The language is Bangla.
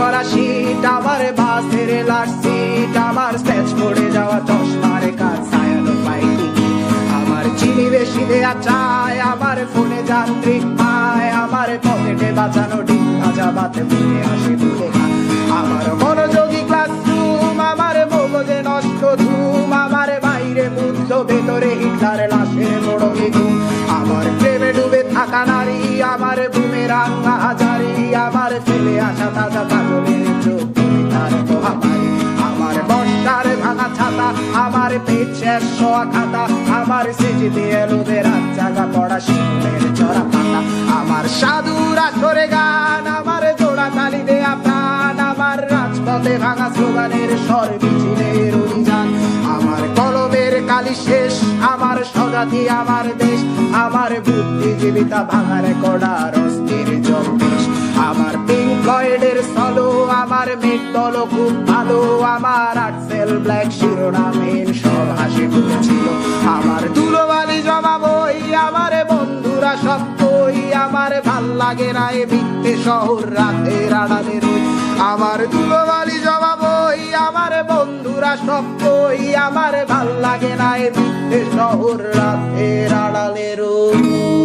করা শীত, আমার বাসের লাস্ট সিট, আমার স্কেচ পড়ে যাওয়া চশমার কাজ ছায়ানো পাইনি, আমার চিনি বেশি দেয়া চায়, আমার ফোনে যান্ত্রিক পায়, আমার পকেটে বাঁচানো ডিম ভাজা বাতে বুকে আসে বুকে খা, আমার মনোযোগী ক্লাসরুম, আমার মগজে নষ্ট ধুম, আমার বাইরে বুদ্ধ ভেতরে হিটলার লাশের মোড়কে ঘুম, আমার প্রেমে ডুবে থাকা নারী, আমার বুমেরাং হাজারি, আমার ফেলে আসা তাজা কাজলের চোখ তার মহামারী, আমার বর্ষার ভাঙা ছাতা, আমার পেট শেষ হওয়া খাতা, আমার সিজিতে এলোদের রাত জাগা পড়া শিশুদের চড়া পাতা, আমার সাধুর আসরে গান, আমার জোড়া তালি দেয়া প্রাণ, আমার রাজপথে ভাঙা স্লোগানের স্বর মিছিলের অভিযান, আমার কলমের কালি শেষ, আমার স্বজাতি আমার দেশ, আমার বুদ্ধিজীবিতা ভাঙার কড়ার অস্থির জম্পেশ, আমার পিঙ্ক ফ্লয়েডের সলো, আমার মেঘ দল খুব ভালো, আমার আর্টসেল ব্ল্যাক শিরোনামহীন সব হাসি ছিল, আমার ধুলোবালি জমা বই, আমার বন্ধুরা সব কই, আমার ভাল লাগে না এ মিথ্যে শহর রাতের আড়ালে রই, আমার ধুলোবালি জমা বই, আমার বন্ধুরা সব কই, আমার ভাল লাগে না এ মিথ্যে শহর রাতের আড়ালে রই।